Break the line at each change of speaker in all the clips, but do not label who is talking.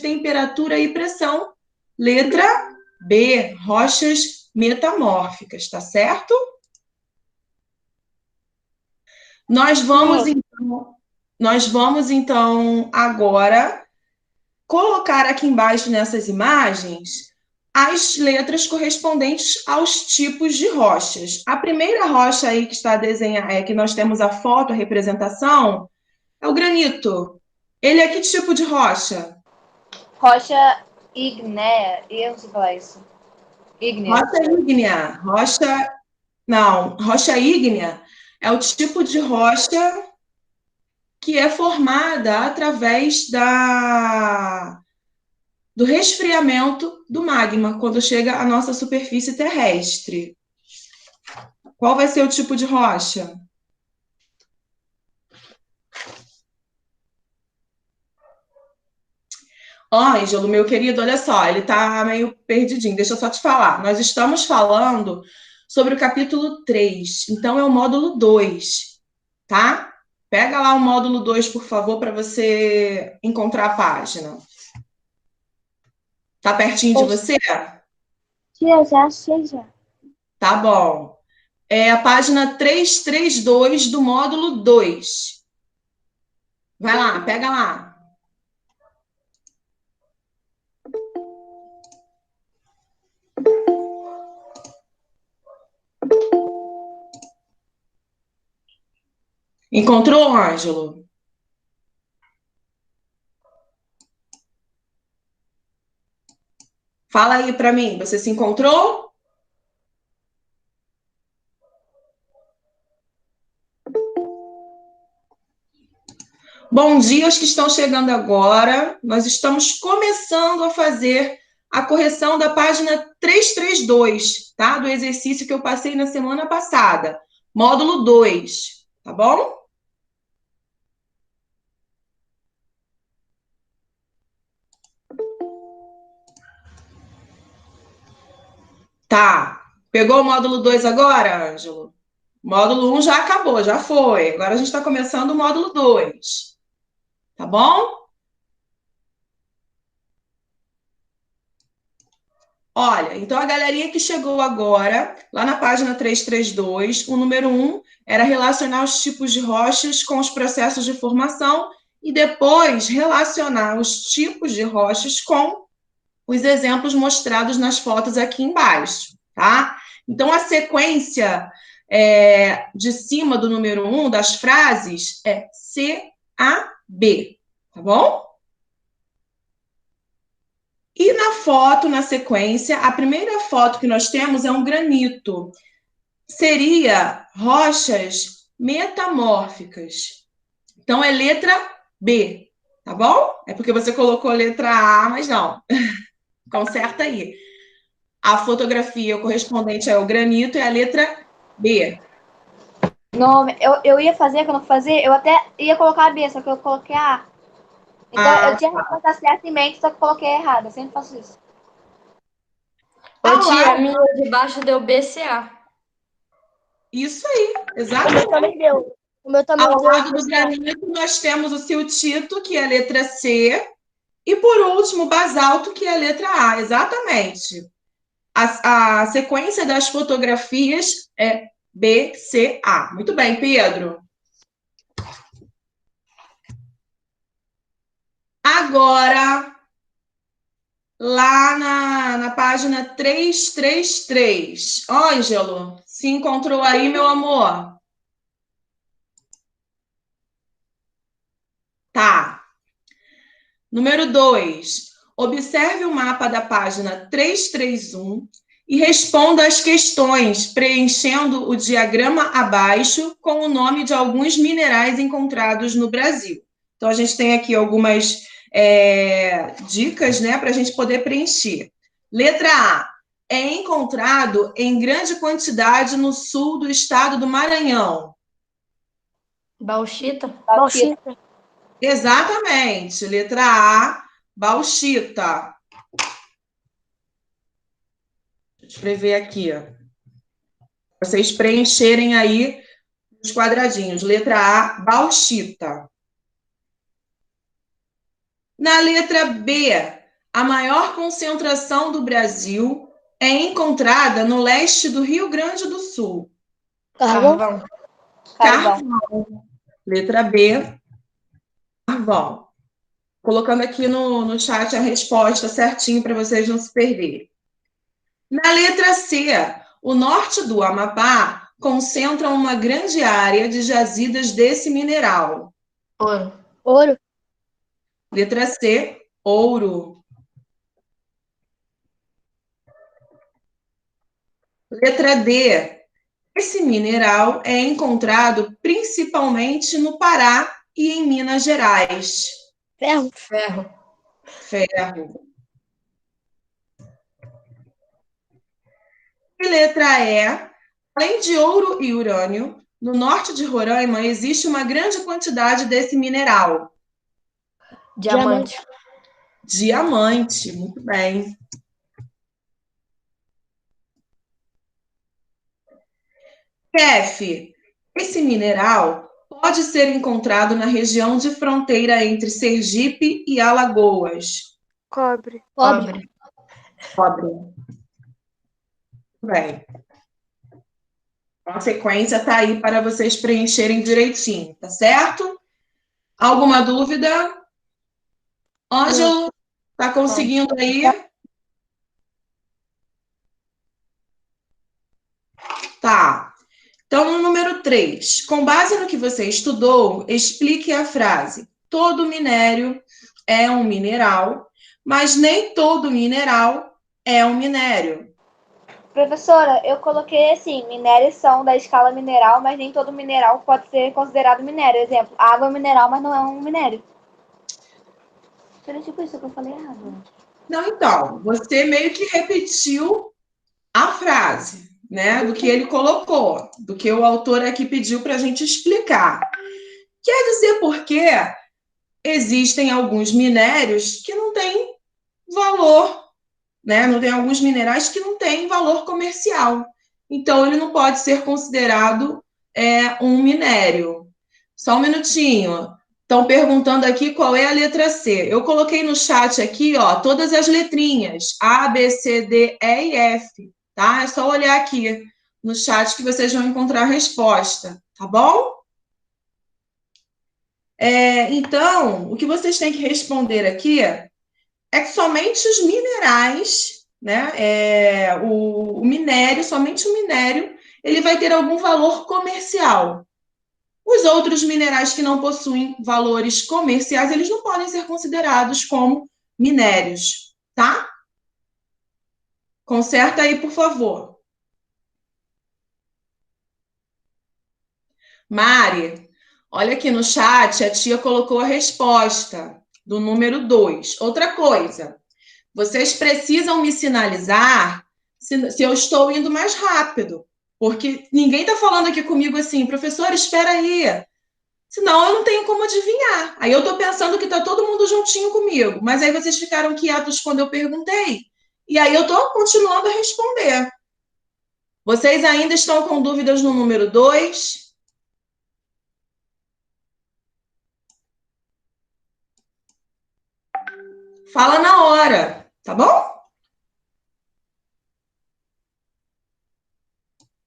temperatura e pressão. Letra B, rochas metamórficas, tá certo? Nós vamos então agora colocar aqui embaixo nessas imagens as letras correspondentes aos tipos de rochas. A primeira rocha aí que está desenhada, que nós temos a foto, a representação, é o granito. Ele é que tipo de rocha?
Rocha ígnea. Eu não sei falar isso. Ígnea.
Rocha ígnea. Rocha ígnea é o tipo de rocha que é formada através do resfriamento do magma, quando chega à nossa superfície terrestre. Qual vai ser o tipo de rocha? Ângelo, meu querido, olha só, ele está meio perdidinho. Deixa eu só te falar. Nós estamos falando sobre o capítulo 3, então é o módulo 2, tá? Pega lá o módulo 2, por favor, para você encontrar a página. Tá pertinho de você?
Tia, já achei já.
Tá bom. É a página 332 do módulo 2. Vai lá, pega lá. Encontrou, Ângelo? Fala aí para mim, você se encontrou? Bom dia aos que estão chegando agora. Nós estamos começando a fazer a correção da página 332, tá? Do exercício que eu passei na semana passada. Módulo 2, tá bom? Tá. Pegou o módulo 2 agora, Ângelo? Módulo 1 já acabou, já foi. Agora a gente está começando o módulo 2. Tá bom? Olha, então a galerinha que chegou agora, lá na página 332, o número 1 era relacionar os tipos de rochas com os processos de formação e depois relacionar os tipos de rochas com os exemplos mostrados nas fotos aqui embaixo, tá? Então, a sequência de cima do número 1 das frases é C-A-B, tá bom? E na foto, na sequência, a primeira foto que nós temos é um granito. Seria rochas metamórficas. Então, é letra B, tá bom? É porque você colocou letra A, mas não. Conserta aí. A fotografia correspondente ao granito é a letra B.
Não, eu ia fazer, quando eu fazer, eu até ia colocar a B, só que eu coloquei a A. Então eu tinha a resposta certa em mente, só que eu coloquei errado. Eu sempre faço isso.
Ô, tia, a minha de baixo deu BCA.
Isso aí,
O
exatamente.
meu também deu. O meu também
Ao
deu.
lado do granito, nós temos o siltito, que é a letra C, e por último, o basalto, que é a letra A, exatamente. A sequência das fotografias é B, C, A. Muito bem, Pedro. Agora, lá na página 333. Ângelo, se encontrou aí, meu amor? Tá. Número 2. Observe o mapa da página 331 e responda as questões, preenchendo o diagrama abaixo com o nome de alguns minerais encontrados no Brasil. Então, a gente tem aqui algumas dicas, né, para a gente poder preencher. Letra A. É encontrado em grande quantidade no sul do estado do Maranhão.
Bauxita?
Bauxita.
Exatamente. Letra A, bauxita. Deixa eu escrever aqui, ó. Vocês preencherem aí os quadradinhos. Letra A, bauxita. Na letra B, a maior concentração do Brasil é encontrada no leste do Rio Grande do Sul.
Carvão.
Carvão. Letra B, carvão. Colocando aqui no chat a resposta certinho para vocês não se perderem. Na letra C, o norte do Amapá concentra uma grande área de jazidas desse mineral.
Ouro.
Ouro.
Letra C, ouro. Letra D, esse mineral é encontrado principalmente no Pará e em Minas Gerais.
Ferro.
Ferro.
Ferro. E letra E, além de ouro e urânio, no norte de Roraima existe uma grande quantidade desse mineral.
Diamante.
Diamante, muito bem. F, esse mineral pode ser encontrado na região de fronteira entre Sergipe e Alagoas.
Cobre.
Cobre.
Cobre. Muito bem. A sequência está aí para vocês preencherem direitinho, tá certo? Alguma dúvida? Ângelo, tá conseguindo aí? Tá. Então, no número 3, com base no que você estudou, explique a frase: todo minério é um mineral, mas nem todo mineral é um minério.
Professora, eu coloquei assim, minérios são da escala mineral, mas nem todo mineral pode ser considerado minério. Exemplo, água é mineral, mas não é um minério. Seria tipo isso que eu falei errado.
Não, então, você meio que repetiu a frase, né, do que ele colocou, do que o autor aqui pediu para a gente explicar. Quer dizer porque existem alguns minérios que não têm valor, né? Não tem alguns minerais que não têm valor comercial. Então, ele não pode ser considerado um minério. Só um minutinho. Estão perguntando aqui qual é a letra C. Eu coloquei no chat aqui, ó, todas as letrinhas. A, B, C, D, E e F. Tá? É só olhar aqui no chat que vocês vão encontrar a resposta. Tá bom? Então, o que vocês têm que responder aqui é que somente os minerais, né, o minério, somente o minério, ele vai ter algum valor comercial. Os outros minerais que não possuem valores comerciais, eles não podem ser considerados como minérios, tá? Conserta aí, por favor. Mari, olha aqui no chat, a tia colocou a resposta do número 2. Outra coisa, vocês precisam me sinalizar se eu estou indo mais rápido, porque ninguém está falando aqui comigo assim, professor, espera aí. Senão eu não tenho como adivinhar. Aí eu estou pensando que está todo mundo juntinho comigo, mas aí vocês ficaram quietos quando eu perguntei. E aí eu estou continuando a responder. Vocês ainda estão com dúvidas no número 2? Fala na hora, tá bom?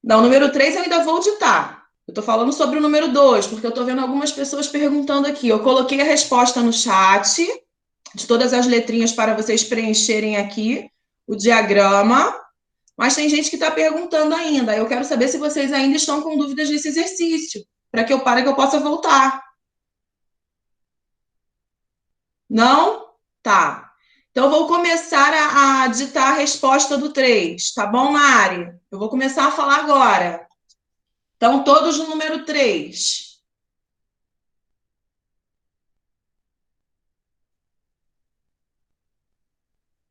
Não, número 3 eu ainda vou ditar. Eu estou falando sobre o número 2, porque eu estou vendo algumas pessoas perguntando aqui. Eu coloquei a resposta no chat, de todas as letrinhas para vocês preencherem aqui o diagrama, mas tem gente que está perguntando ainda. Eu quero saber se vocês ainda estão com dúvidas nesse exercício, para que eu possa voltar. Não? Tá. Então, eu vou começar a ditar a resposta do 3, tá bom, Mari? Eu vou começar a falar agora. Então, todos no número 3.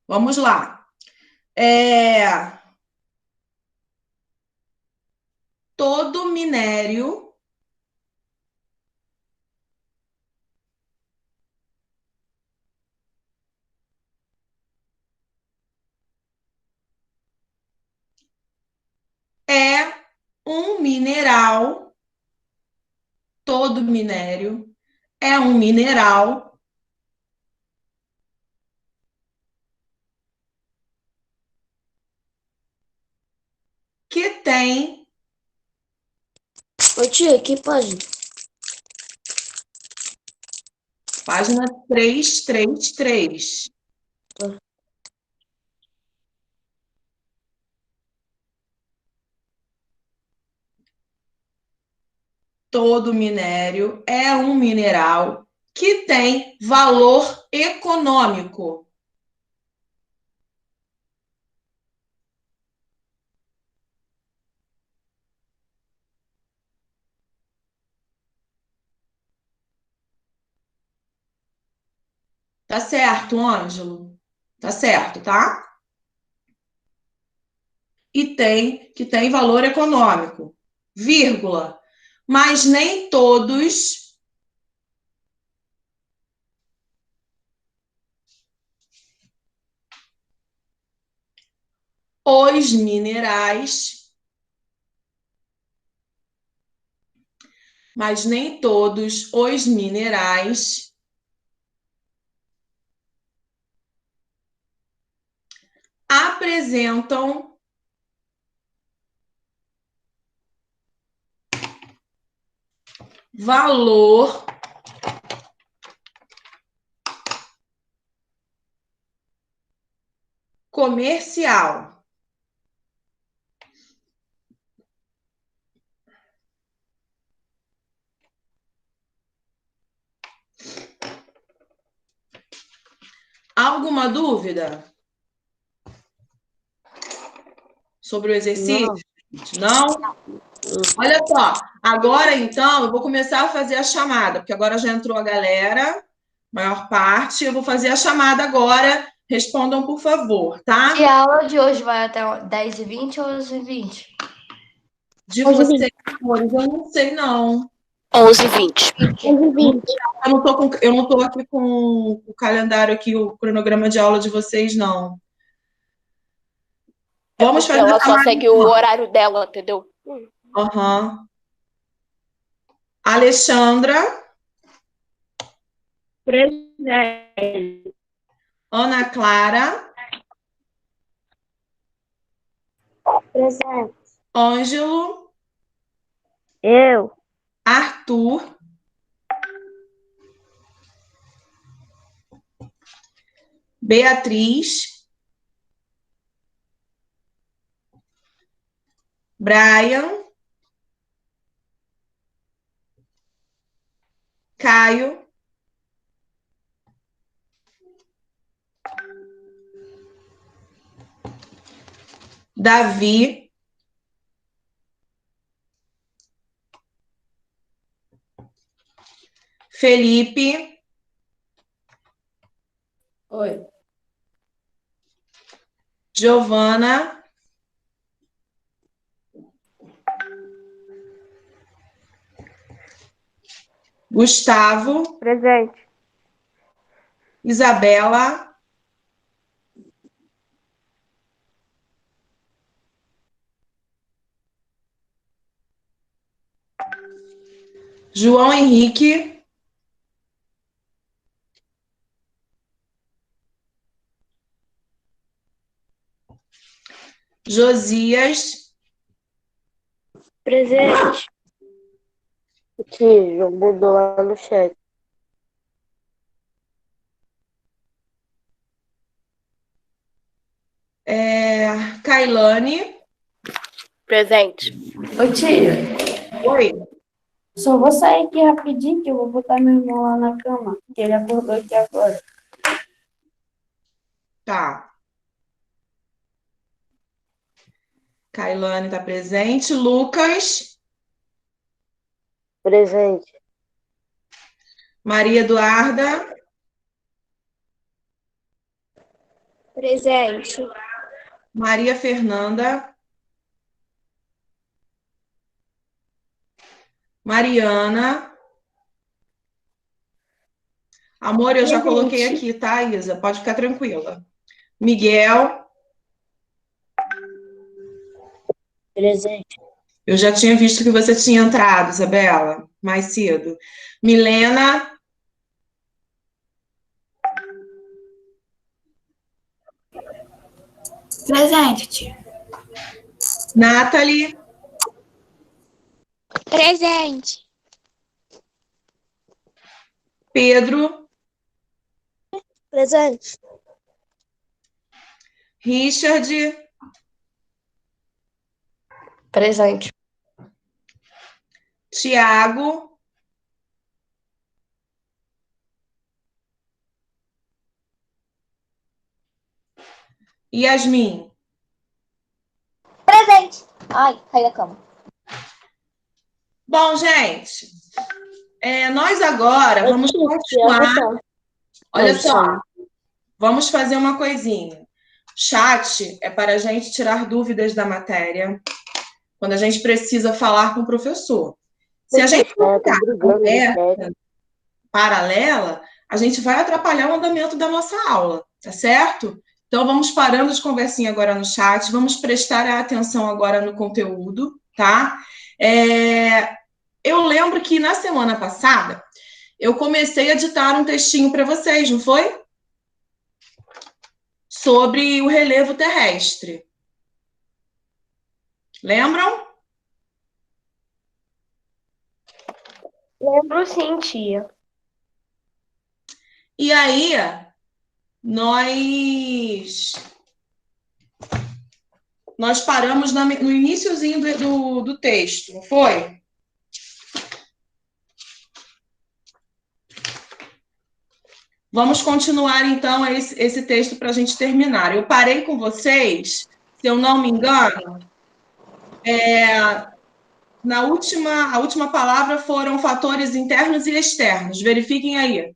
Vamos lá. Todo minério é um mineral, todo minério é um mineral que tem...
Ô, tia, que página?
Página 333. Todo minério é um mineral que tem valor econômico. Tá certo, Ângelo? Tá certo, tá? E que tem valor econômico, vírgula. Mas nem todos os minerais, mas nem todos os minerais apresentam valor comercial. Alguma dúvida sobre o exercício? Não? Olha só, agora então eu vou começar a fazer a chamada, porque agora já entrou a galera, maior parte, eu vou fazer a chamada agora. Respondam, por favor, tá?
E a aula de hoje vai até 10h20 ou 11h20?
De vocês, amores, eu não sei, não.
11h20. 11h20.
Eu não tô aqui com o calendário aqui, o cronograma de aula de vocês, não. Vamos fazer
Ela
a
só
chamada,
segue o horário dela, entendeu?
Aham. Alexandra,
Presente.
Ana Clara,
Presente.
Ângelo,
Eu.
Arthur, Beatriz, Brian, Caio, Davi, Felipe,
Oi.
Giovana, Gustavo,
Presente.
Isabela, João Henrique, Josias,
Presente.
Tia, mudou lá no chat.
Kailane.
Presente.
Oi, tia.
Oi.
Só vou sair aqui rapidinho que eu vou botar meu irmão lá na cama, que ele acordou aqui agora.
Tá. Kailane está presente. Lucas,
Presente.
Maria Eduarda,
Presente.
Maria Fernanda, Mariana. Amor, eu já coloquei aqui, tá, Isa? Pode ficar tranquila. Miguel,
Presente.
eu já tinha visto que você tinha entrado, Isabela, mais cedo. Milena,
Presente, tia.
Nathalie,
Presente.
Pedro,
Presente.
Richard,
Presente.
Tiago, Yasmin.
Presente. Ai, caí da cama.
Bom, gente, nós agora vamos continuar. Olha só, vamos fazer uma coisinha. Chat é para a gente tirar dúvidas da matéria, quando a gente precisa falar com o professor. Se a gente colocar conversa paralela, a gente vai atrapalhar o andamento da nossa aula, tá certo? Então, vamos parando de conversinha agora no chat, vamos prestar atenção agora no conteúdo, tá? Eu lembro que na semana passada, eu comecei a ditar um textinho para vocês, não foi? Sobre o relevo terrestre. Lembram?
Lembro sim, tia.
E aí, nós paramos no iniciozinho do texto, não foi? Vamos continuar, então, esse texto para a gente terminar. Eu parei com vocês, se eu não me engano, a última palavra foram fatores internos e externos. Verifiquem aí.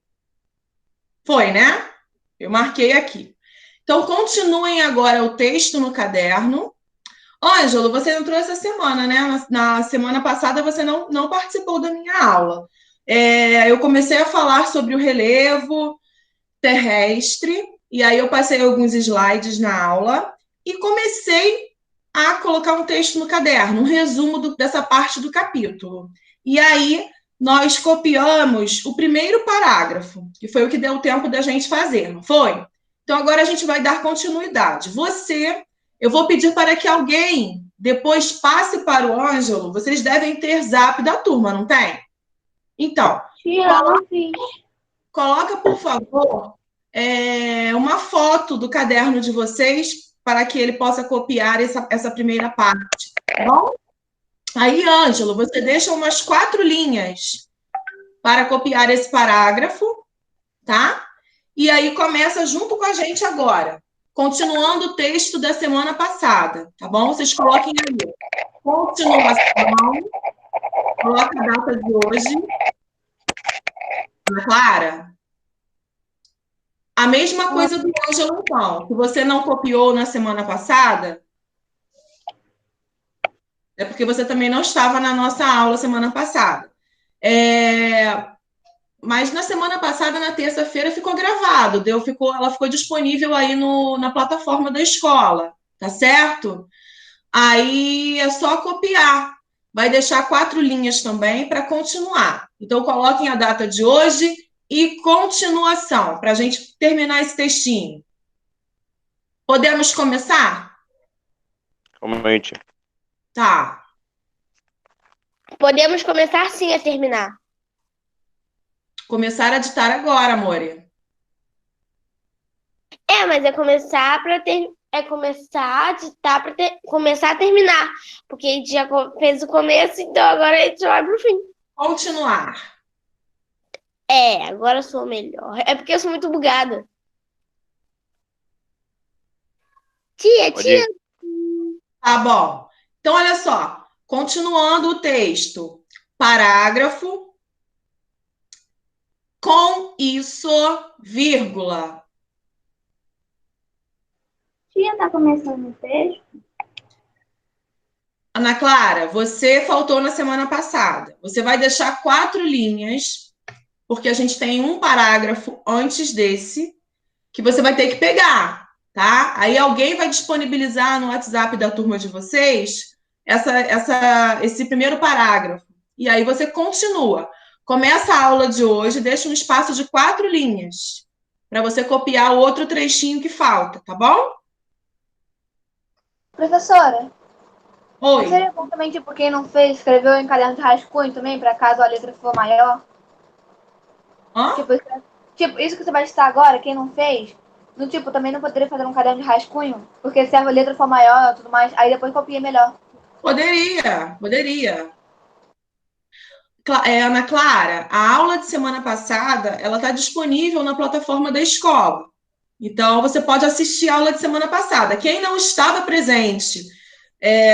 Foi, né? Eu marquei aqui. Então, continuem agora o texto no caderno. Ângelo, você entrou essa semana, né? Na semana passada você não participou da minha aula. Eu comecei a falar sobre o relevo terrestre, e aí eu passei alguns slides na aula e comecei a colocar um texto no caderno, um resumo dessa parte do capítulo. E aí nós copiamos o primeiro parágrafo, que foi o que deu tempo da gente fazer, não foi? Então agora a gente vai dar continuidade. Eu vou pedir para que alguém depois passe para o Ângelo. Vocês devem ter zap da turma, não tem? Então,
Tia, eu não fiz.
coloca, por favor, uma foto do caderno de vocês para que ele possa copiar essa primeira parte, tá bom? Aí, Ângelo, você deixa umas 4 linhas para copiar esse parágrafo, tá? E aí começa junto com a gente agora, continuando o texto da semana passada, tá bom? Vocês coloquem aí. Continuação, coloca a data de hoje. Ana Clara? A mesma coisa do Ângelo, então. Se você não copiou na semana passada, é porque você também não estava na nossa aula semana passada. Mas na semana passada, na terça-feira, ficou gravado, ela ficou disponível aí na plataforma da escola, tá certo? Aí é só copiar. Vai deixar 4 linhas também para continuar. Então, coloquem a data de hoje e continuação, para a gente terminar esse textinho. Podemos começar?
Comente.
Tá.
Podemos começar sim a terminar.
Começar a ditar agora, amore.
Mas é começar para ter. É começar a ditar para começar a terminar. Porque a gente já fez o começo, então agora a gente vai pro fim.
Continuar.
Agora eu sou melhor. É porque eu sou muito bugada. Tia.
Tá bom. Então, olha só. Continuando o texto. Parágrafo. Com isso, vírgula.
Tia, tá começando o texto?
Ana Clara, você faltou na semana passada. Você vai deixar 4 linhas, porque a gente tem um parágrafo antes desse, que você vai ter que pegar, tá? Aí alguém vai disponibilizar no WhatsApp da turma de vocês esse primeiro parágrafo. E aí você continua. Começa a aula de hoje, deixa um espaço de 4 linhas, para você copiar o outro trechinho que falta, tá bom?
Professora,
Oi.
Seria bom também, tipo, quem não fez, escreveu em caderno de rascunho também, pra caso a letra for maior.
Hã?
Tipo, isso que você vai citar agora, quem não fez, no tipo, também não poderia fazer um caderno de rascunho, porque se a letra for maior e tudo mais, aí depois copia melhor.
Poderia. Ana Clara, a aula de semana passada, ela está disponível na plataforma da escola. Então, você pode assistir a aula de semana passada. Quem não estava presente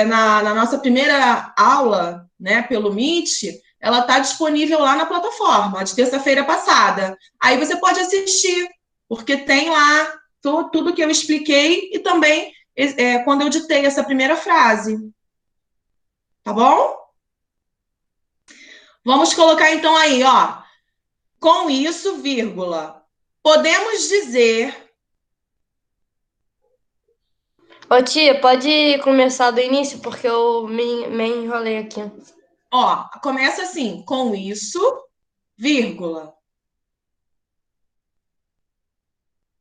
na nossa primeira aula, né, pelo Meet, ela está disponível lá na plataforma, de terça-feira passada. Aí você pode assistir, porque tem lá tudo que eu expliquei e também quando eu ditei essa primeira frase. Tá bom? Vamos colocar então aí, ó. Com isso, vírgula. Podemos dizer.
Ô tia, pode começar do início, porque eu me enrolei aqui.
Ó, começa assim, com isso, vírgula.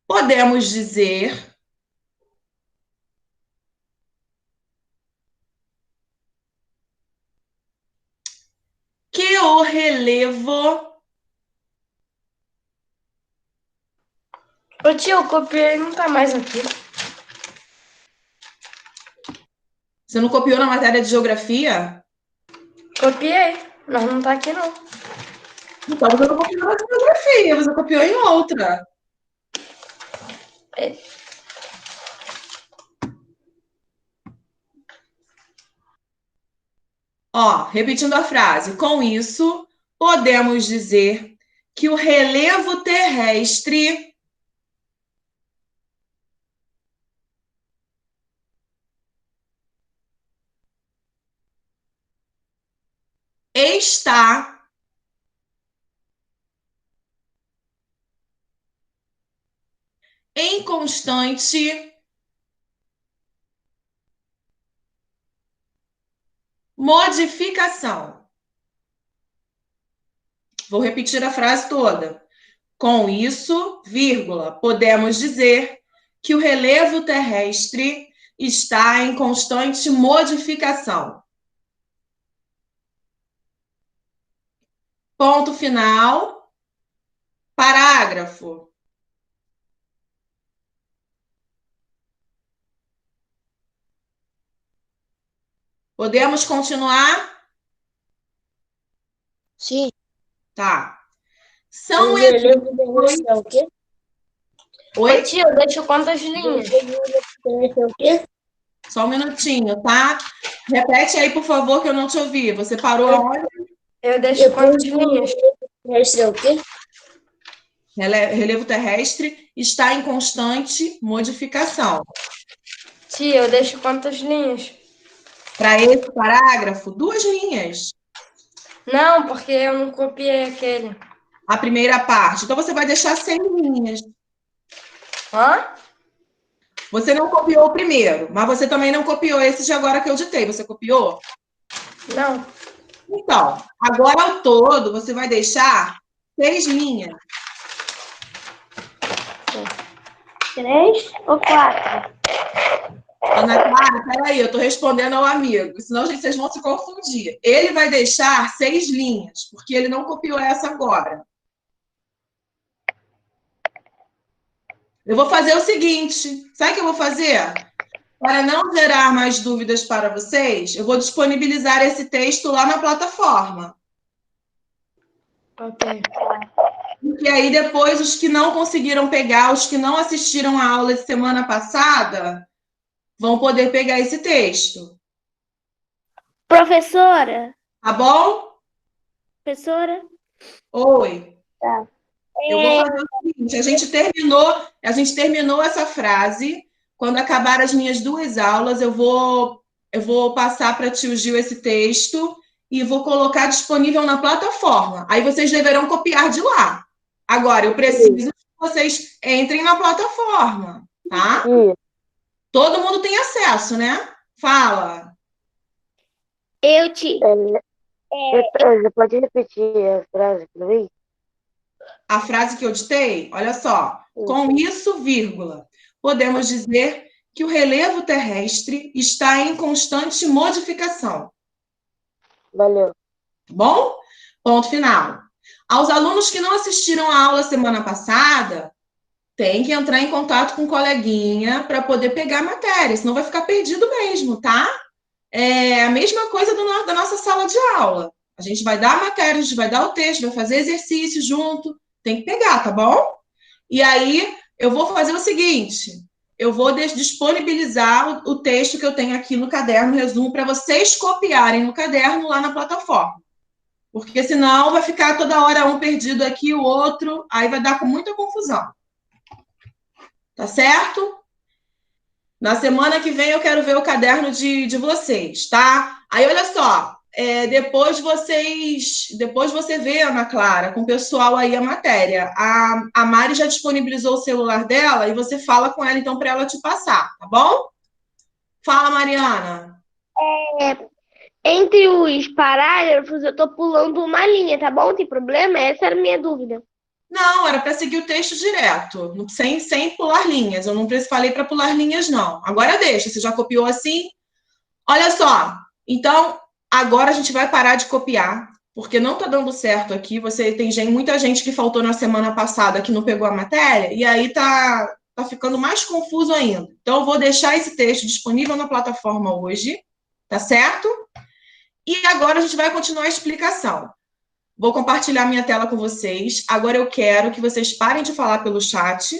Podemos dizer que o relevo.
Ô tia, eu copiei e não tá mais aqui.
Você não copiou na matéria de geografia?
Copiei, mas não tá aqui não.
Então você não copiou na geografia, você copiou em outra.
É.
Ó, repetindo a frase. Com isso, podemos dizer que o relevo terrestre está em constante modificação. Vou repetir a frase toda. Com isso, vírgula, podemos dizer que o relevo terrestre está em constante modificação. Ponto final. Parágrafo. Podemos continuar?
Sim.
Tá. São
O relevo terrestre é o quê?
Ô
Oi?
tia, deixa quantas linhas?
O relevo terrestre é o quê?
Só um minutinho, tá? Repete aí, por favor, que eu não te ouvi. Você parou aonde?
Eu deixo
Depois
quantas
do
linhas?
relevo terrestre é o quê?
Relevo terrestre está em constante modificação.
Tia, eu deixo quantas linhas?
Para esse parágrafo, 2 linhas.
Não, porque eu não copiei aquele.
A primeira parte. Então, você vai deixar 100 linhas.
Hã?
Você não copiou o primeiro, mas você também não copiou esse de agora que eu ditei. Você copiou?
Não.
Então, agora ao todo, você vai deixar 6 linhas.
3 ou 4?
Ana Clara, peraí, eu estou respondendo ao amigo, senão gente, vocês vão se confundir. Ele vai deixar 6 linhas, porque ele não copiou essa agora. Eu vou fazer o seguinte, sabe o que eu vou fazer? Para não gerar mais dúvidas para vocês, eu vou disponibilizar esse texto lá na plataforma.
Ok.
E aí depois os que não conseguiram pegar, os que não assistiram a aula de semana passada, vão poder pegar esse texto.
Professora?
Tá bom?
Professora?
Oi.
Tá.
Eu vou fazer o seguinte, a gente terminou essa frase. Quando acabar as minhas 2 aulas, eu vou passar para a tio Gil esse texto e vou colocar disponível na plataforma. Aí vocês deverão copiar de lá. Agora, eu preciso que vocês entrem na plataforma, tá? Todo mundo tem acesso, né? Fala.
Eu te.
Você pode repetir a frase para mim?
A frase que eu ditei, olha só. Com isso, vírgula, podemos dizer que o relevo terrestre está em constante modificação.
Valeu.
Bom? Ponto final. Aos alunos que não assistiram a aula semana passada, tem que entrar em contato com o coleguinha para poder pegar a matéria, senão vai ficar perdido mesmo, tá? É a mesma coisa da nossa sala de aula. A gente vai dar a matéria, a gente vai dar o texto, vai fazer exercício junto, tem que pegar, tá bom? E aí, eu vou fazer o seguinte, eu vou disponibilizar o texto que eu tenho aqui no caderno, resumo, para vocês copiarem no caderno lá na plataforma. Porque senão vai ficar toda hora um perdido aqui, o outro, aí vai dar com muita confusão. Tá certo? Na semana que vem eu quero ver o caderno de vocês, tá? Aí, olha só, depois você vê, Ana Clara, com o pessoal aí a matéria. A Mari já disponibilizou o celular dela e você fala com ela, então, para ela te passar, tá bom? Fala, Mariana.
Entre os parágrafos, eu tô pulando uma linha, tá bom? Tem problema? Essa era a minha dúvida.
Não, era para seguir o texto direto, sem pular linhas. Eu não falei para pular linhas, não. Agora deixa, você já copiou assim? Olha só, então, agora a gente vai parar de copiar, porque não está dando certo aqui. Muita gente que faltou na semana passada que não pegou a matéria, e aí tá ficando mais confuso ainda. Então, eu vou deixar esse texto disponível na plataforma hoje, tá certo? E agora a gente vai continuar a explicação. Vou compartilhar minha tela com vocês. Agora eu quero que vocês parem de falar pelo chat,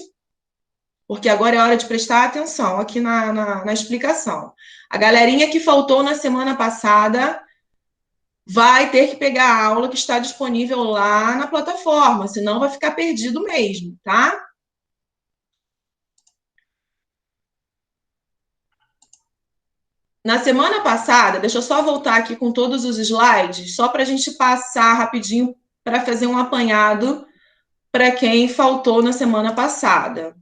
porque agora é hora de prestar atenção aqui na explicação. A galerinha que faltou na semana passada vai ter que pegar a aula que está disponível lá na plataforma, senão vai ficar perdido mesmo, tá? Na semana passada, deixa eu só voltar aqui com todos os slides, só para a gente passar rapidinho para fazer um apanhado para quem faltou na semana passada.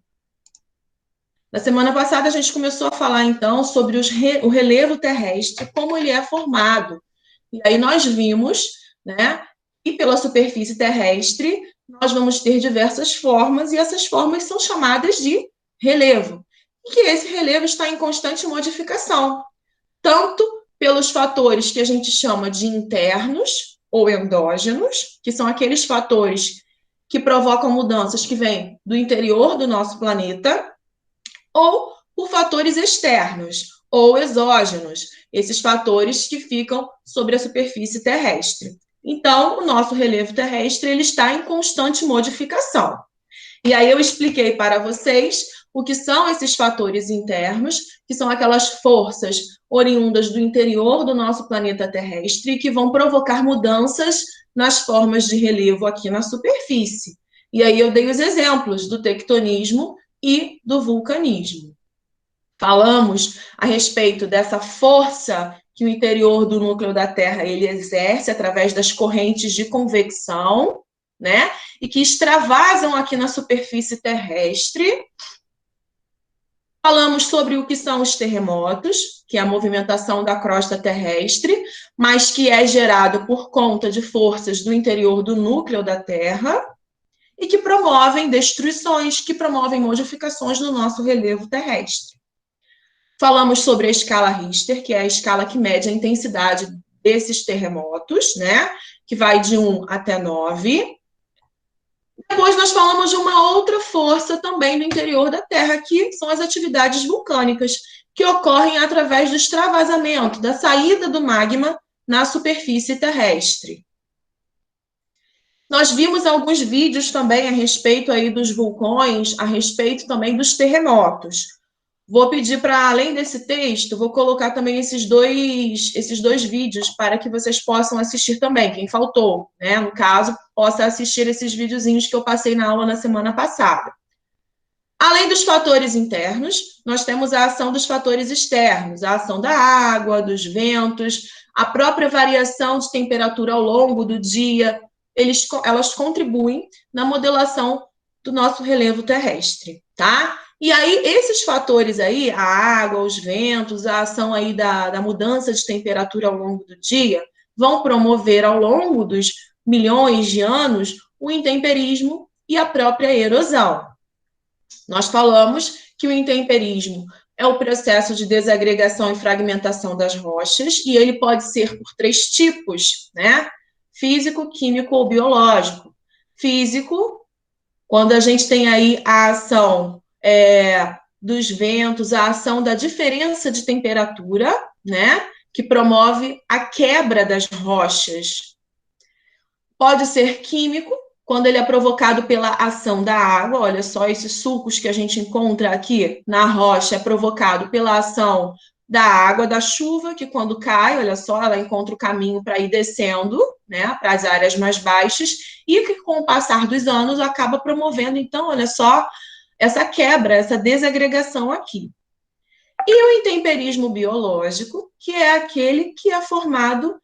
Na semana passada, a gente começou a falar, então, sobre o relevo terrestre, como ele é formado. E aí nós vimos, né, que pela superfície terrestre, nós vamos ter diversas formas, e essas formas são chamadas de relevo. E que esse relevo está em constante modificação, tanto pelos fatores que a gente chama de internos ou endógenos, que são aqueles fatores que provocam mudanças que vêm do interior do nosso planeta, ou por fatores externos ou exógenos, esses fatores que ficam sobre a superfície terrestre. Então, o nosso relevo terrestre ele está em constante modificação. E aí eu expliquei para vocês o que são esses fatores internos, que são aquelas forças oriundas do interior do nosso planeta terrestre que vão provocar mudanças nas formas de relevo aqui na superfície. E aí eu dei os exemplos do tectonismo e do vulcanismo. Falamos a respeito dessa força que o interior do núcleo da Terra ele exerce através das correntes de convecção, né? E que extravasam aqui na superfície terrestre. Falamos sobre o que são os terremotos, que é a movimentação da crosta terrestre, mas que é gerado por conta de forças do interior do núcleo da Terra e que promovem destruições, que promovem modificações no nosso relevo terrestre. Falamos sobre a escala Richter, que é a escala que mede a intensidade desses terremotos, né? Que vai de 1 até 9. Depois nós falamos de uma outra força também no interior da Terra, que são as atividades vulcânicas, que ocorrem através do extravasamento, da saída do magma na superfície terrestre. Nós vimos alguns vídeos também a respeito aí dos vulcões, a respeito também dos terremotos. Vou pedir para, além desse texto, vou colocar também esses dois vídeos para que vocês possam assistir também, quem faltou, né? No caso, possa assistir esses videozinhos que eu passei na aula na semana passada. Além dos fatores internos, nós temos a ação dos fatores externos, a ação da água, dos ventos, a própria variação de temperatura ao longo do dia, elas contribuem na modelação do nosso relevo terrestre, tá? E aí, esses fatores aí, a água, os ventos, a ação aí da mudança de temperatura ao longo do dia, vão promover ao longo dos milhões de anos o intemperismo e a própria erosão. Nós falamos que o intemperismo é o processo de desagregação e fragmentação das rochas, e ele pode ser por 3 tipos, né? Físico, químico ou biológico. Físico, quando a gente tem aí a ação dos ventos, a ação da diferença de temperatura, né? Que promove a quebra das rochas. Pode ser químico, quando ele é provocado pela ação da água. Olha só, esses sulcos que a gente encontra aqui na rocha é provocado pela ação da água, da chuva, que quando cai, olha só, ela encontra o caminho para ir descendo, né, para as áreas mais baixas, e que com o passar dos anos acaba promovendo, então, olha só, essa quebra, essa desagregação aqui. E o intemperismo biológico, que é aquele que é formado,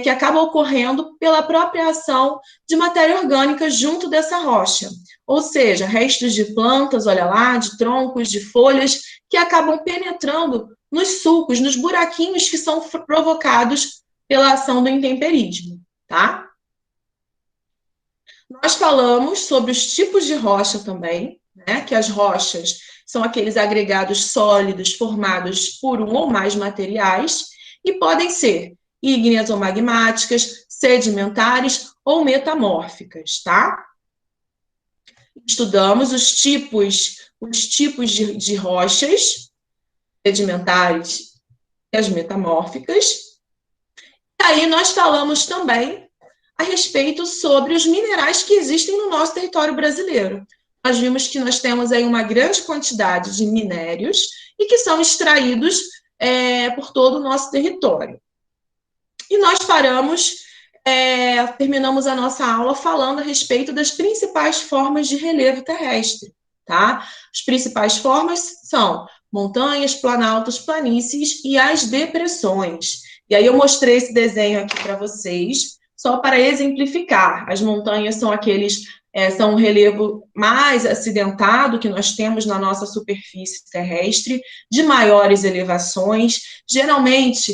que acaba ocorrendo pela própria ação de matéria orgânica junto dessa rocha. Ou seja, restos de plantas, olha lá, de troncos, de folhas, que acabam penetrando nos sulcos, nos buraquinhos que são provocados pela ação do intemperismo, tá? Nós falamos sobre os tipos de rocha também, né? Que as rochas são aqueles agregados sólidos formados por um ou mais materiais e podem ser ígneas ou magmáticas, sedimentares ou metamórficas, tá? Estudamos os tipos de rochas sedimentares e as metamórficas. E aí nós falamos também a respeito sobre os minerais que existem no nosso território brasileiro. Nós vimos que nós temos aí uma grande quantidade de minérios e que são extraídos por todo o nosso território. E nós terminamos a nossa aula falando a respeito das principais formas de relevo terrestre, tá? As principais formas são montanhas, planaltos, planícies e as depressões. E aí eu mostrei esse desenho aqui para vocês, só para exemplificar. As montanhas são são um relevo mais acidentado que nós temos na nossa superfície terrestre, de maiores elevações. Geralmente,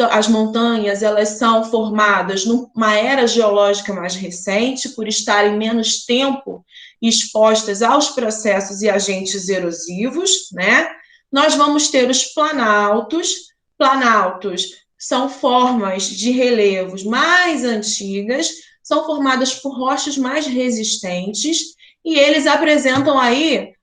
as montanhas, elas são formadas numa era geológica mais recente, por estarem menos tempo expostas aos processos e agentes erosivos, né? Nós vamos ter os planaltos. Planaltos são formas de relevos mais antigas, são formadas por rochas mais resistentes, e eles apresentam aí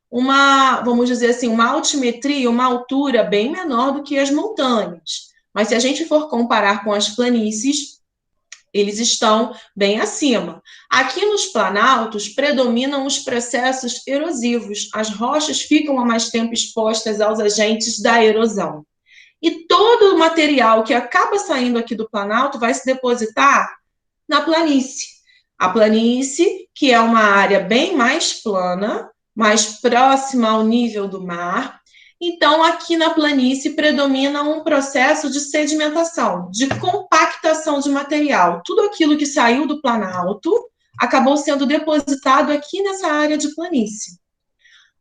vamos dizer assim, uma altimetria, uma altura bem menor do que as montanhas. Mas se a gente for comparar com as planícies, eles estão bem acima. Aqui nos planaltos predominam os processos erosivos. As rochas ficam há mais tempo expostas aos agentes da erosão. E todo o material que acaba saindo aqui do planalto vai se depositar na planície. A planície, que é uma área bem mais plana, mais próxima ao nível do mar. Então, aqui na planície predomina um processo de sedimentação, de compactação de material. Tudo aquilo que saiu do planalto acabou sendo depositado aqui nessa área de planície.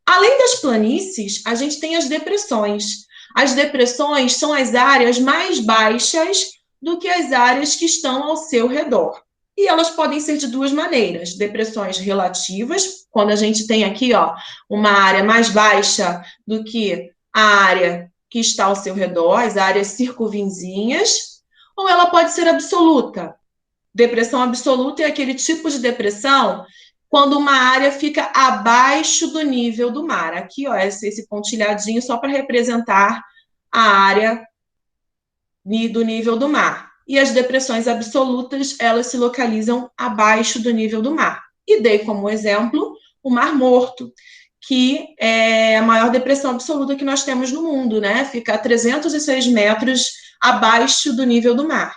Além das planícies, a gente tem as depressões. As depressões são as áreas mais baixas do que as áreas que estão ao seu redor. E elas podem ser de duas maneiras: depressões relativas, quando a gente tem aqui, ó, uma área mais baixa do que a área que está ao seu redor, as áreas circunvizinhas, ou ela pode ser absoluta. Depressão absoluta é aquele tipo de depressão quando uma área fica abaixo do nível do mar. Aqui, ó, esse pontilhadinho só para representar a área do nível do mar. E as depressões absolutas, elas se localizam abaixo do nível do mar. E dei como exemplo o Mar Morto, que é a maior depressão absoluta que nós temos no mundo, né? Fica a 306 metros abaixo do nível do mar.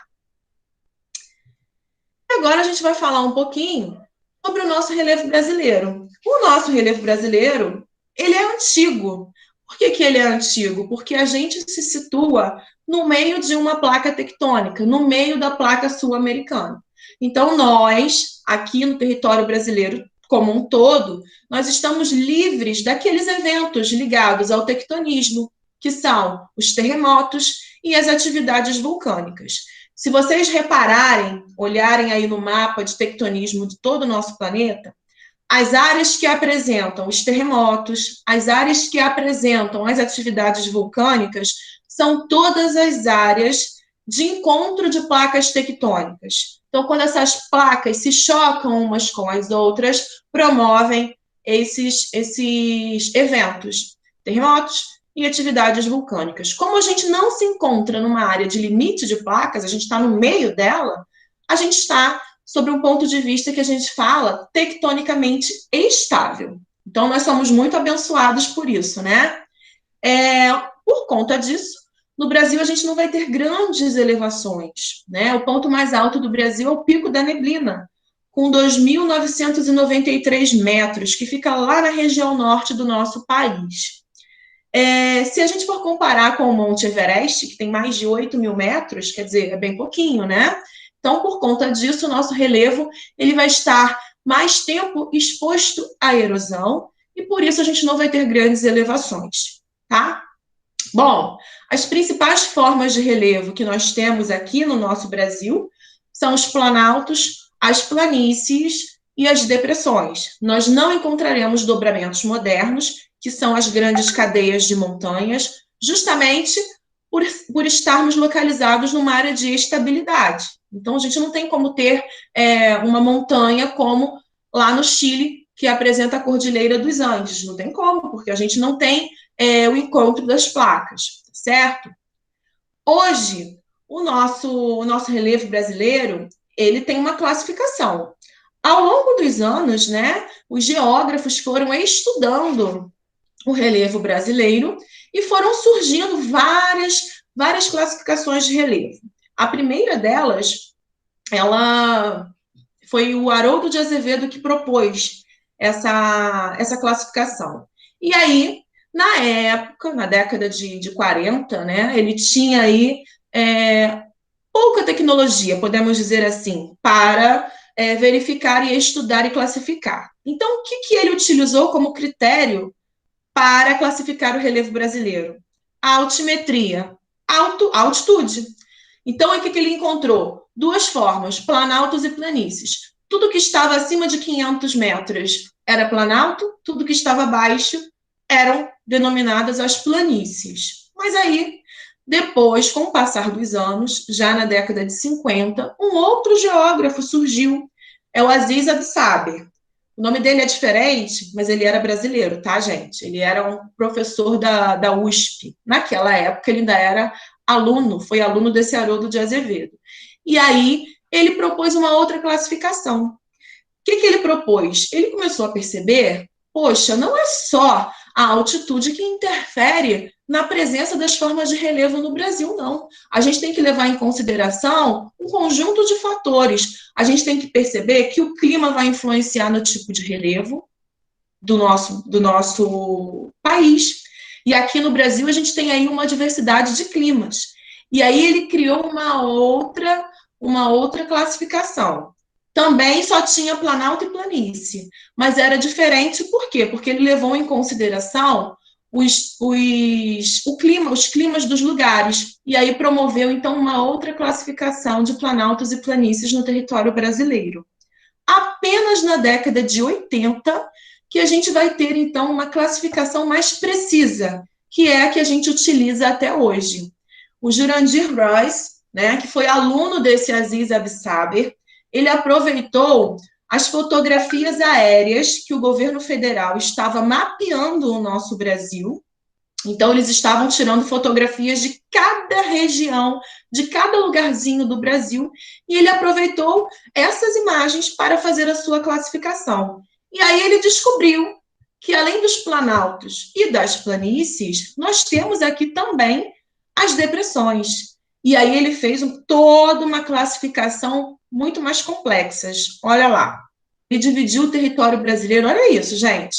Agora a gente vai falar um pouquinho sobre o nosso relevo brasileiro. O nosso relevo brasileiro, ele é antigo. Por que ele é antigo? Porque a gente se situa no meio de uma placa tectônica, no meio da placa sul-americana. Então, nós, aqui no território brasileiro como um todo, nós estamos livres daqueles eventos ligados ao tectonismo, que são os terremotos e as atividades vulcânicas. Se vocês repararem, olharem aí no mapa de tectonismo de todo o nosso planeta, as áreas que apresentam os terremotos, as áreas que apresentam as atividades vulcânicas, são todas as áreas de encontro de placas tectônicas. Então, quando essas placas se chocam umas com as outras, promovem esses eventos, terremotos e atividades vulcânicas. Como a gente não se encontra numa área de limite de placas, a gente está no meio dela, a gente está sobre um ponto de vista que a gente fala tectonicamente estável. Então, nós somos muito abençoados por isso, né? Por conta disso, no Brasil a gente não vai ter grandes elevações, né? O ponto mais alto do Brasil é o Pico da Neblina, com 2.993 metros, que fica lá na região norte do nosso país. Se a gente for comparar com o Monte Everest, que tem mais de 8.000 metros, quer dizer, é bem pouquinho, né? Então, por conta disso, o nosso relevo ele vai estar mais tempo exposto à erosão e, por isso, a gente não vai ter grandes elevações, tá? Bom, as principais formas de relevo que nós temos aqui no nosso Brasil são os planaltos, as planícies e as depressões. Nós não encontraremos dobramentos modernos, que são as grandes cadeias de montanhas, justamente por estarmos localizados numa área de estabilidade. Então, a gente não tem como ter uma montanha como lá no Chile, que apresenta a Cordilheira dos Andes. Não tem como, porque a gente não tem o encontro das placas, certo? Hoje, o nosso relevo brasileiro, ele tem uma classificação. Ao longo dos anos, né, os geógrafos foram estudando o relevo brasileiro e foram surgindo várias classificações de relevo. A primeira delas, ela foi o Haroldo de Azevedo que propôs essa classificação. E aí, na época, na década de 40, né, ele tinha aí pouca tecnologia, podemos dizer assim, para verificar e estudar e classificar. Então, o que ele utilizou como critério para classificar o relevo brasileiro? A altimetria, altitude. Então, o que ele encontrou? Duas formas, planaltos e planícies. Tudo que estava acima de 500 metros era planalto, tudo que estava abaixo eram denominadas as planícies. Mas aí, depois, com o passar dos anos, já na década de 50, um outro geógrafo surgiu, é o Aziz Absaber. O nome dele é diferente, mas ele era brasileiro, tá, gente? Ele era um professor da USP. Naquela época, ele ainda era aluno, foi aluno desse Haroldo de Azevedo. E aí, ele propôs uma outra classificação. O que ele propôs? Ele começou a perceber, poxa, não é só a altitude que interfere na presença das formas de relevo no Brasil, não. A gente tem que levar em consideração um conjunto de fatores. A gente tem que perceber que o clima vai influenciar no tipo de relevo do nosso país. E aqui no Brasil a gente tem aí uma diversidade de climas. E aí ele criou uma outra classificação. Também só tinha planalto e planície, mas era diferente por quê? Porque ele levou em consideração os climas dos lugares, e aí promoveu, então, uma outra classificação de planaltos e planícies no território brasileiro. Apenas na década de 80 que a gente vai ter, então, uma classificação mais precisa, que é a que a gente utiliza até hoje. O Jurandir Royce, né, que foi aluno desse Aziz Absaber, ele aproveitou as fotografias aéreas que o governo federal estava mapeando o nosso Brasil. Então, eles estavam tirando fotografias de cada região, de cada lugarzinho do Brasil, e ele aproveitou essas imagens para fazer a sua classificação. E aí ele descobriu que, além dos planaltos e das planícies, nós temos aqui também as depressões. E aí ele fez toda uma classificação muito mais complexas. Olha lá. Ele dividiu o território brasileiro, olha isso, gente,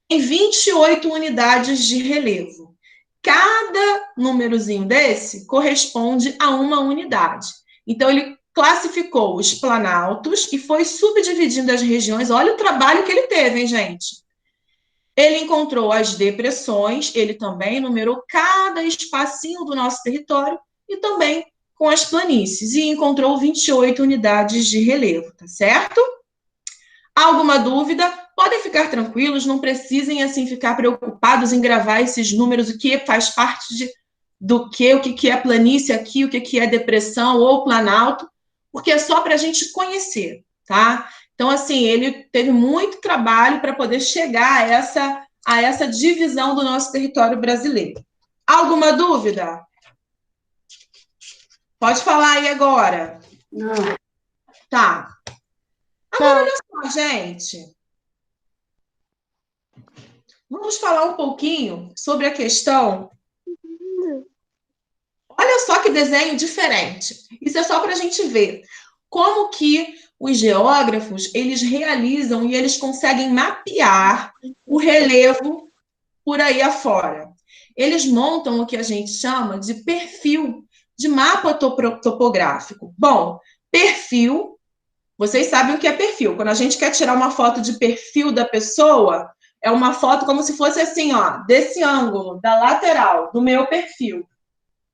em 28 unidades de relevo. Cada númerozinho desse corresponde a uma unidade. Então, ele classificou os planaltos e foi subdividindo as regiões. Olha o trabalho que ele teve, hein, gente? Ele encontrou as depressões, ele também numerou cada espacinho do nosso território e também com as planícies, e encontrou 28 unidades de relevo, tá certo? Alguma dúvida? podem ficar tranquilos, não precisem, assim, ficar preocupados em gravar esses números, o que faz parte do que, o que é planície aqui, o que é depressão ou planalto, porque é só para a gente conhecer, tá? Então, assim, ele teve muito trabalho para poder chegar a essa divisão do nosso território brasileiro. Alguma dúvida? Pode falar aí agora.
Não.
Tá. Agora, olha só, gente. Vamos falar um pouquinho sobre a questão. Olha só que desenho diferente. Isso é só para a gente ver como que os geógrafos, eles realizam e eles conseguem mapear o relevo por aí afora. Eles montam o que a gente chama de perfil, de mapa topográfico. Bom, perfil, vocês sabem o que é perfil. Quando a gente quer tirar uma foto de perfil da pessoa, é uma foto como se fosse assim, ó, desse ângulo, da lateral, do meu perfil.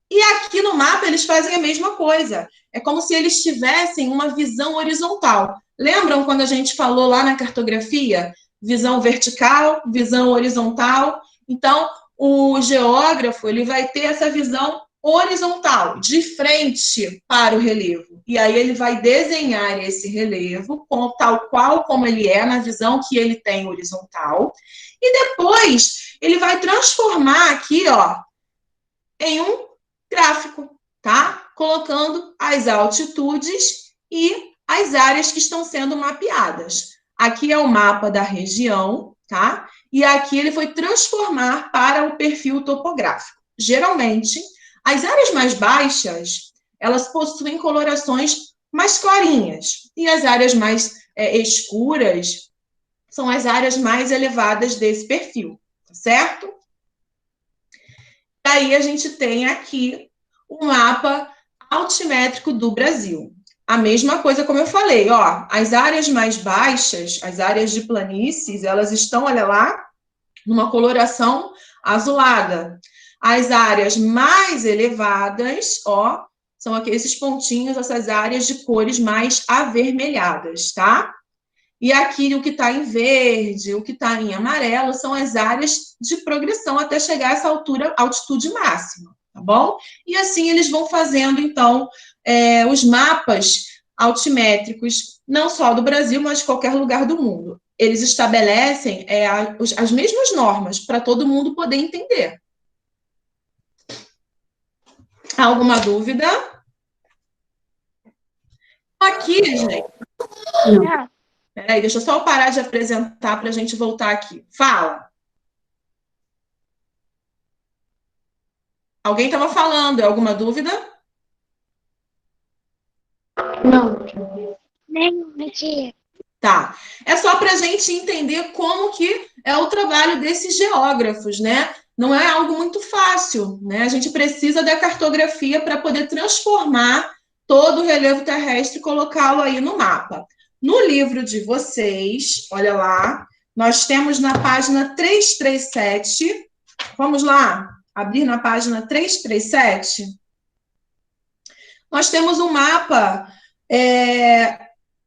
E aqui no mapa eles fazem a mesma coisa. É como se eles tivessem uma visão horizontal. Lembram quando a gente falou lá na cartografia? Visão vertical, visão horizontal. Então, o geógrafo ele vai ter essa visão horizontal, de frente para o relevo. E aí ele vai desenhar esse relevo tal qual como ele é, na visão que ele tem horizontal. E depois ele vai transformar aqui, ó, em um gráfico, tá? Colocando as altitudes e as áreas que estão sendo mapeadas. Aqui é o mapa da região, tá? E aqui ele foi transformar para o perfil topográfico. Geralmente, as áreas mais baixas, elas possuem colorações mais clarinhas. E as áreas mais escuras são as áreas mais elevadas desse perfil, tá certo? Aí a gente tem aqui o mapa altimétrico do Brasil. A mesma coisa como eu falei, ó, as áreas mais baixas, as áreas de planícies, elas estão, olha lá, numa coloração azulada. As áreas mais elevadas, ó, são aqui esses pontinhos, essas áreas de cores mais avermelhadas, tá? E aqui o que está em verde, o que está em amarelo, são as áreas de progressão até chegar a essa altura, altitude máxima, tá bom? E assim eles vão fazendo, então, os mapas altimétricos, não só do Brasil, mas de qualquer lugar do mundo. Eles estabelecem as mesmas normas para todo mundo poder entender. Alguma dúvida? Aqui, gente.
Não.
Peraí, deixa eu só parar de apresentar para a gente voltar aqui. Fala. Alguém estava falando, alguma dúvida?
Não.
Nem tia.
Tá. É só para a gente entender como que é o trabalho desses geógrafos, né? Não é algo muito fácil, né? A gente precisa da cartografia para poder transformar todo o relevo terrestre e colocá-lo aí no mapa. No livro de vocês, olha lá, nós temos na página 337, vamos lá, abrir na página 337, nós temos um mapa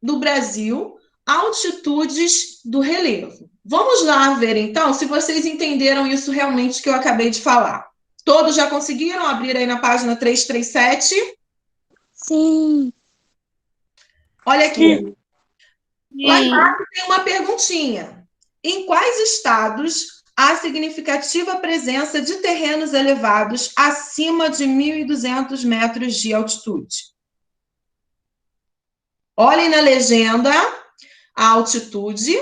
do Brasil, altitudes do relevo. Vamos lá ver, então, se vocês entenderam isso realmente que eu acabei de falar. Todos já conseguiram abrir aí na página 337?
Sim.
Olha aqui. Lá embaixo tem uma perguntinha. Em quais estados há significativa presença de terrenos elevados acima de 1.200 metros de altitude? Olhem na legenda a altitude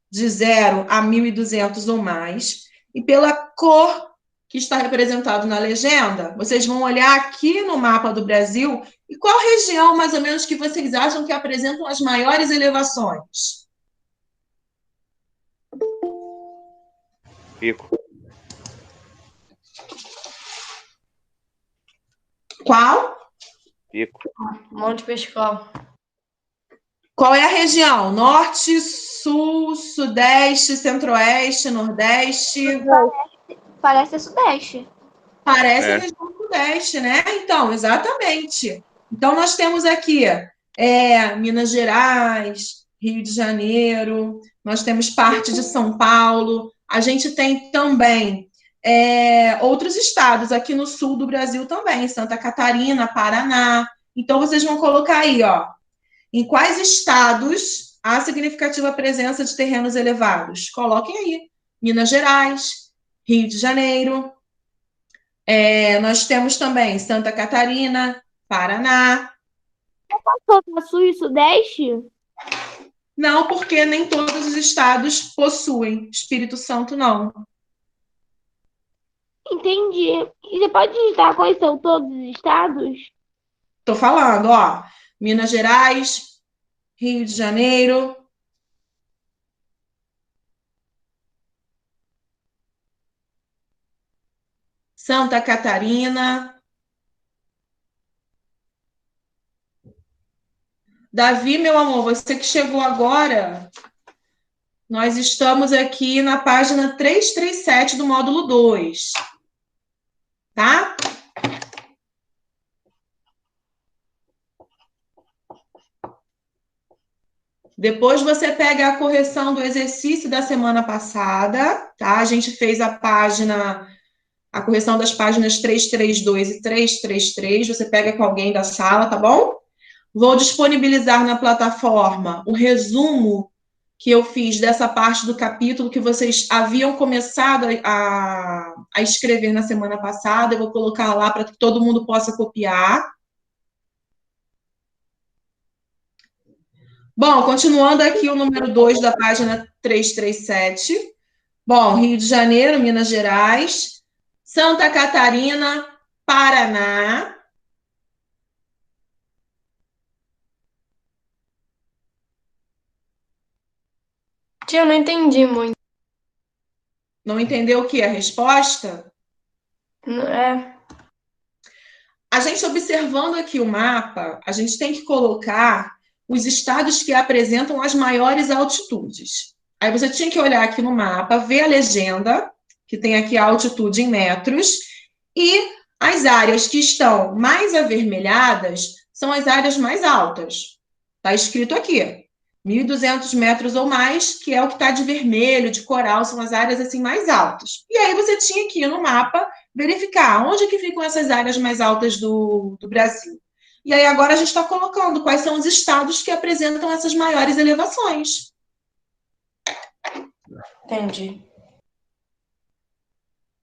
de 0 a 1.200 ou mais, e pela cor que está representado na legenda, vocês vão olhar aqui no mapa do Brasil e qual região, mais ou menos, que vocês acham que apresentam as maiores elevações?
Pico.
Qual?
Pico.
Monte Pescoal.
Qual é a região? Norte, sul, sudeste, centro-oeste, nordeste?
Parece ser sudeste.
Parece a região sudeste, né? Então, exatamente. Então, nós temos aqui Minas Gerais, Rio de Janeiro, nós temos parte de São Paulo, a gente tem também outros estados aqui no sul do Brasil também, Santa Catarina, Paraná. Então, vocês vão colocar aí, ó, em quais estados há significativa presença de terrenos elevados? Coloquem aí. Minas Gerais, Rio de Janeiro. Nós temos também Santa Catarina, Paraná.
Só Sul e Sudeste?
Não, porque nem todos os estados possuem. Espírito Santo, não.
Entendi. E você pode digitar quais são todos os estados?
Estou falando, ó. Minas Gerais, Rio de Janeiro, Santa Catarina. Davi, meu amor, você que chegou agora, nós estamos aqui na página 337 do módulo 2. Tá? Depois você pega a correção do exercício da semana passada, tá? A gente fez a correção das páginas 332 e 333, você pega com alguém da sala, tá bom? Vou disponibilizar na plataforma o resumo que eu fiz dessa parte do capítulo que vocês haviam começado a escrever na semana passada. Eu vou colocar lá para que todo mundo possa copiar. Bom, continuando aqui o número 2 da página 337. Bom, Rio de Janeiro, Minas Gerais, Santa Catarina, Paraná.
Tia, eu não entendi muito.
Não entendeu o que? A resposta? A gente observando aqui o mapa, a gente tem que colocar os estados que apresentam as maiores altitudes. Aí você tinha que olhar aqui no mapa, ver a legenda, que tem aqui a altitude em metros, e as áreas que estão mais avermelhadas são as áreas mais altas. Está escrito aqui, 1.200 metros ou mais, que é o que está de vermelho, de coral, são as áreas assim mais altas. E aí você tinha que ir no mapa verificar onde que ficam essas áreas mais altas do Brasil. E aí agora a gente está colocando quais são os estados que apresentam essas maiores elevações.
Entendi.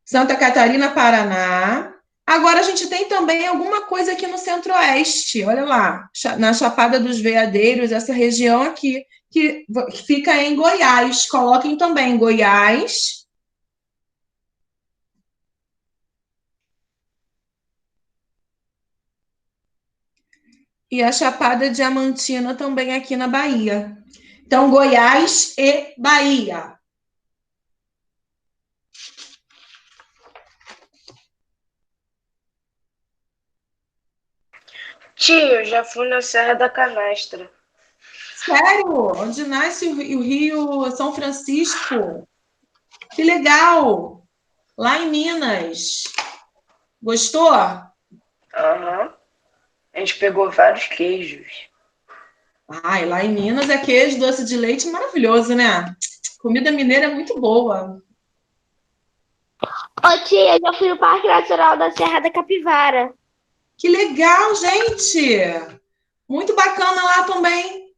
Santa Catarina, Paraná. Agora a gente tem também alguma coisa aqui no Centro-Oeste. Olha lá, na Chapada dos Veadeiros, essa região aqui, que fica em Goiás. Coloquem também Goiás. E a Chapada Diamantina também aqui na Bahia. Então, Goiás e Bahia.
Tio, eu já fui na Serra da Canastra.
Sério? Onde nasce o Rio São Francisco? Que legal! Lá em Minas. Gostou?
Aham. A gente pegou vários queijos.
Ai, lá em Minas é queijo, doce de leite maravilhoso, né? Comida mineira é muito boa.
Ô, tia, eu já fui no Parque Nacional da Serra da Capivara.
Que legal, gente! Muito bacana lá também.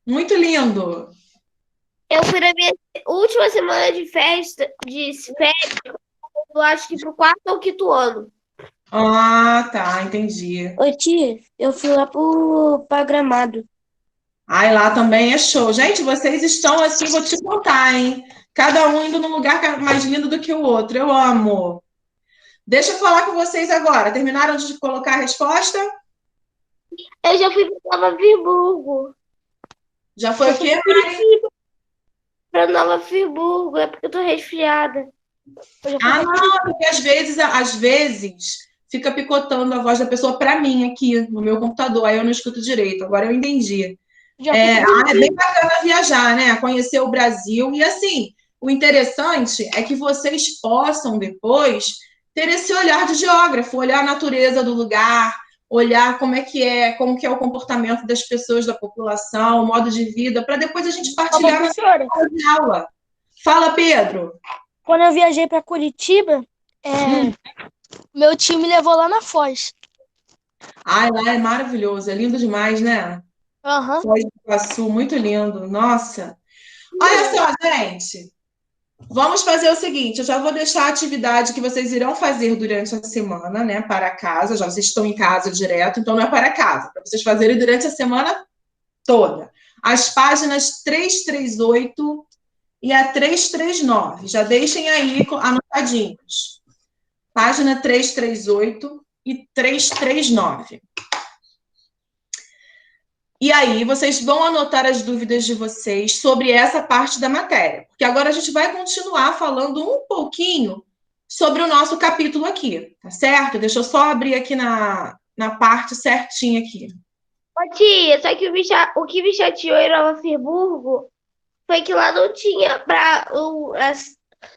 Muito lindo.
Eu fui na minha última semana de férias, eu acho que pro quarto ou quinto ano.
Ah, tá, entendi.
Ô, tia, eu fui lá pra Gramado.
Ai, lá também é show. Gente, vocês estão assim, vou te contar, hein? Cada um indo num lugar mais lindo do que o outro. Eu amo. Deixa eu falar com vocês agora. Terminaram de colocar a resposta?
Eu já fui para Nova Friburgo.
Já foi o quê?
Para Nova Friburgo, é porque eu tô resfriada.
Ah, não, porque às vezes fica picotando a voz da pessoa para mim aqui no meu computador, aí eu não escuto direito. Agora eu entendi. É bem bacana viajar, né? Conhecer o Brasil. E assim, o interessante é que vocês possam depois ter esse olhar de geógrafo, olhar a natureza do lugar, olhar como que é o comportamento das pessoas da população, o modo de vida, para depois a gente partilhar na
Professora,
sala de aula. Fala, Pedro.
quando eu viajei para Curitiba, meu time levou lá na Foz.
Ai, lá é maravilhoso, é lindo demais, né?
Aham.
Foz do Iguaçu, muito lindo, nossa. Olha só, gente, vamos fazer o seguinte, eu já vou deixar a atividade que vocês irão fazer durante a semana, né, para casa, já vocês estão em casa direto, então não é para casa, para vocês fazerem durante a semana toda. As páginas 338 e a 339, já deixem aí anotadinhos. Página 338 e 339. E aí, vocês vão anotar as dúvidas de vocês sobre essa parte da matéria, porque agora a gente vai continuar falando um pouquinho sobre o nosso capítulo aqui, tá certo? Deixa eu só abrir aqui na parte certinha aqui.
Ô, tia, só que o que me chateou em Nova Friburgo foi que lá não tinha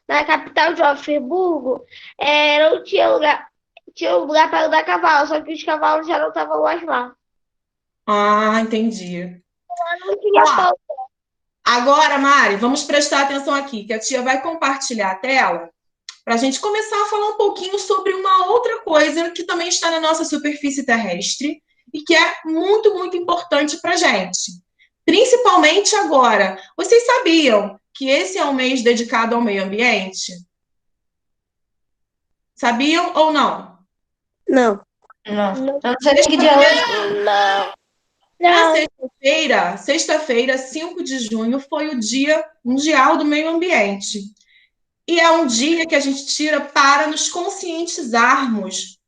na capital de Nova Friburgo, não tinha lugar para andar cavalo, só que os cavalos já não estavam mais lá.
Ah, entendi.
Não tinha pão.
Agora, Mari, vamos prestar atenção aqui, que a tia vai compartilhar a tela para a gente começar a falar um pouquinho sobre uma outra coisa que também está na nossa superfície terrestre e que é muito, muito importante para a gente. Principalmente agora. Vocês sabiam que esse é um mês dedicado ao meio ambiente? Sabiam ou não?
Não. Eu não sei nem que dia é hoje.
Na sexta-feira, 5 de junho, foi o Dia Mundial do Meio Ambiente. E é um dia que a gente tira para nos conscientizarmos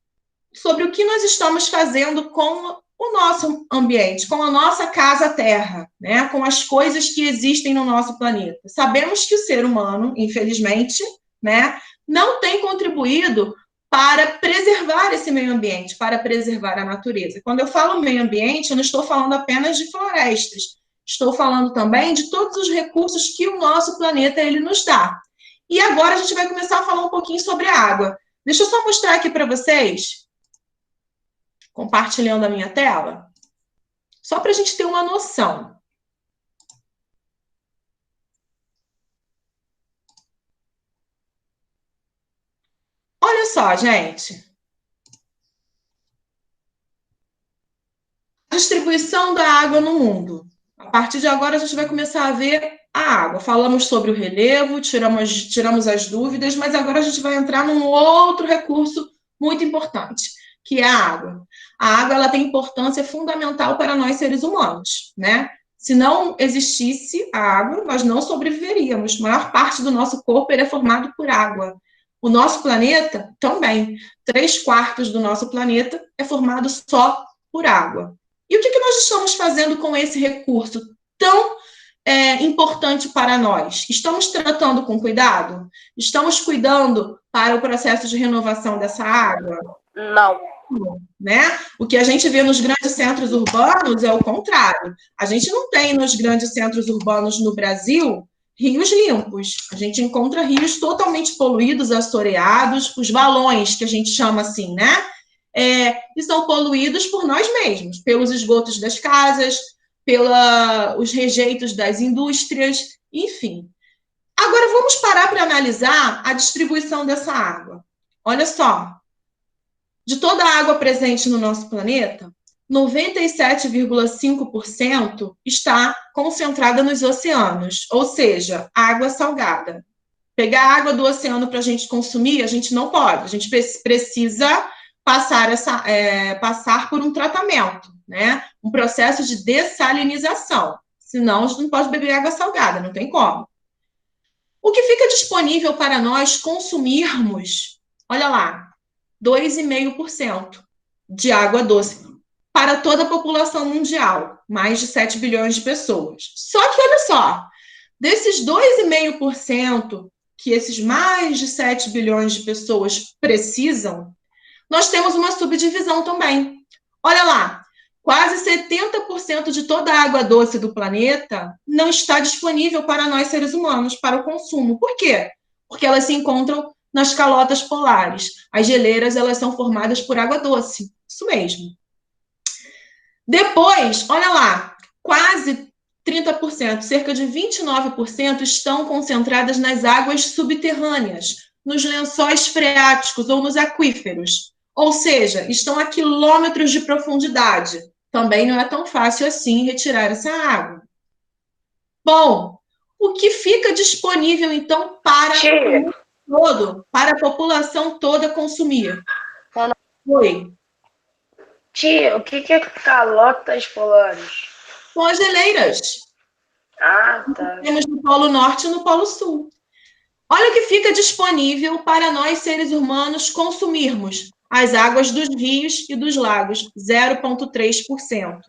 sobre o que nós estamos fazendo com o nosso ambiente, com a nossa casa Terra, né? Com as coisas que existem no nosso planeta. Sabemos que o ser humano, infelizmente, né, não tem contribuído para preservar esse meio ambiente, para preservar a natureza. Quando eu falo meio ambiente, eu não estou falando apenas de florestas, estou falando também de todos os recursos que o nosso planeta ele nos dá. E agora a gente vai começar a falar um pouquinho sobre a água. Deixa eu só mostrar aqui para vocês, compartilhando a minha tela, só para a gente ter uma noção. Olha só, gente. Distribuição da água no mundo. A partir de agora, a gente vai começar a ver a água. Falamos sobre o relevo, tiramos as dúvidas, mas agora a gente vai entrar num outro recurso muito importante, que é a água. A água ela tem importância fundamental para nós seres humanos, né? Se não existisse a água, nós não sobreviveríamos. A maior parte do nosso corpo ele é formado por água. O nosso planeta também. 3/4 do nosso planeta é formado só por água. E o que nós estamos fazendo com esse recurso tão importante para nós? Estamos tratando com cuidado? Estamos cuidando para o processo de renovação dessa água?
Não.
Né? O que a gente vê nos grandes centros urbanos é o contrário. A gente não tem nos grandes centros urbanos no Brasil rios limpos. A gente encontra rios totalmente poluídos, assoreados, os valões, que a gente chama assim, né? E são poluídos por nós mesmos, pelos esgotos das casas, pelos rejeitos das indústrias, enfim. Agora, vamos parar para analisar a distribuição dessa água. Olha só. De toda a água presente no nosso planeta, 97,5% está concentrada nos oceanos, ou seja, água salgada. Pegar a água do oceano para a gente consumir, a gente não pode, a gente precisa passar por um tratamento, né? Um processo de dessalinização, senão a gente não pode beber água salgada, não tem como. O que fica disponível para nós consumirmos, olha lá, 2,5% de água doce para toda a população mundial, mais de 7 bilhões de pessoas. Só que, olha só, desses 2,5% que esses mais de 7 bilhões de pessoas precisam, nós temos uma subdivisão também. Olha lá, quase 70% de toda a água doce do planeta não está disponível para nós seres humanos, para o consumo. Por quê? Porque elas se encontram nas calotas polares. As geleiras, elas são formadas por água doce. Isso mesmo. Depois, olha lá, quase 30%, cerca de 29% estão concentradas nas águas subterrâneas, nos lençóis freáticos ou nos aquíferos. Ou seja, estão a quilômetros de profundidade. Também não é tão fácil assim retirar essa água. Bom, o que fica disponível, então, para a população toda consumir? Oi.
Tia, o que é calotas polares?
São as geleiras.
Ah, tá.
Temos no Polo Norte e no Polo Sul. Olha o que fica disponível para nós, seres humanos, consumirmos. As águas dos rios e dos lagos, 0,3%.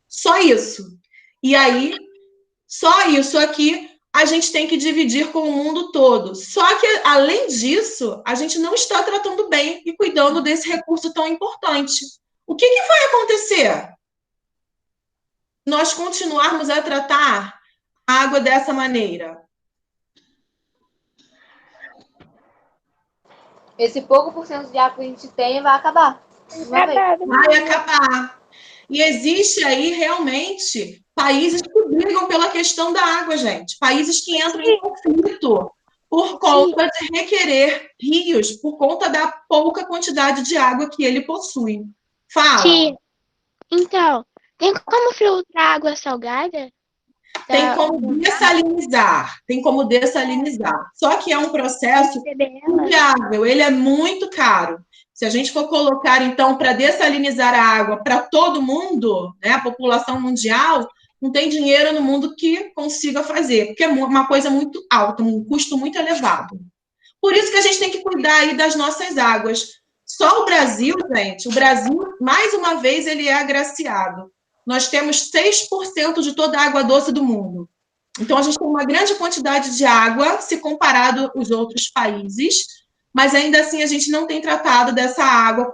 Só isso. E aí, só isso aqui, a gente tem que dividir com o mundo todo. Só que, além disso, a gente não está tratando bem e cuidando desse recurso tão importante. O que vai acontecer? Nós continuarmos a tratar a água dessa maneira.
Esse pouco por cento de água que a gente tem vai acabar.
Vai acabar. E existe aí, realmente, países que brigam pela questão da água, gente. Países que entram em conflito por conta de requerer rios, por conta da pouca quantidade de água que ele possui. Fala.
Tia, então, tem como filtrar água salgada?
Tem como dessalinizar. Tem como dessalinizar. Só que é um processo inviável, ele é muito caro. Se a gente for colocar, então, para dessalinizar a água para todo mundo, né, a população mundial, não tem dinheiro no mundo que consiga fazer, porque é uma coisa muito alta, um custo muito elevado. Por isso que a gente tem que cuidar aí das nossas águas. Só o Brasil, gente, o Brasil, mais uma vez, ele é agraciado. Nós temos 6% de toda a água doce do mundo. Então, a gente tem uma grande quantidade de água, se comparado aos outros países, mas ainda assim a gente não tem tratado dessa água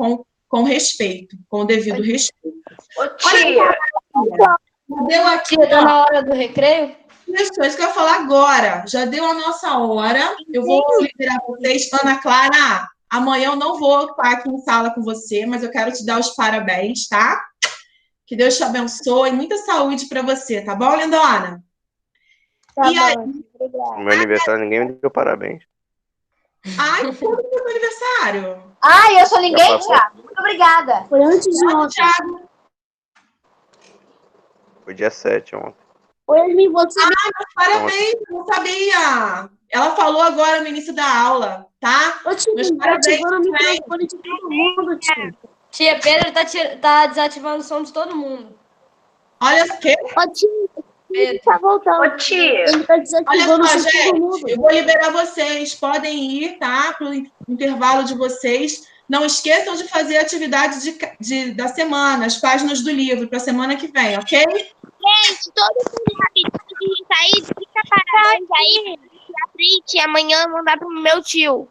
com respeito, com o devido respeito.
Ô, tia!
Deu aqui,
Tia, tá na hora do recreio?
isso que eu ia falar agora. Já deu a nossa hora. Eu vou liberar vocês. Ana Clara, amanhã eu não vou estar aqui em sala com você, mas eu quero te dar os parabéns, tá? Que Deus te abençoe. Muita saúde para você, tá bom, lindona?
Tá
E
bom,
aí?
obrigada.
No meu aniversário ninguém me deu parabéns.
Ai, quando foi o aniversário?
Ai, eu sou ninguém,
Já passou.
Thiago. Muito obrigada.
Foi antes de ontem.
Thiago.
Foi dia 7 ontem.
Oi, Yasmin, você
Parabéns, não sabia. Ela falou agora no início da aula, tá?
Ô, tio,
Meus
tá
parabéns
ativando o
também.
microfone de todo mundo, tio.
Tia, Pedro tá desativando o som de todo mundo.
Olha que
Ô, tio, ele
Pedro.
tá voltando.
Ô, tia!
Ele tá
Olha
desativando o
só,
som de todo
gente,
mundo.
eu vou liberar vocês. Podem ir, tá? Para o intervalo de vocês. Não esqueçam de fazer a atividade da semana, as páginas do livro, para a semana que vem, ok?
Gente, todo mundo rapidinho de sair, fica parabéns aí, pra print e amanhã mandar pro meu tio.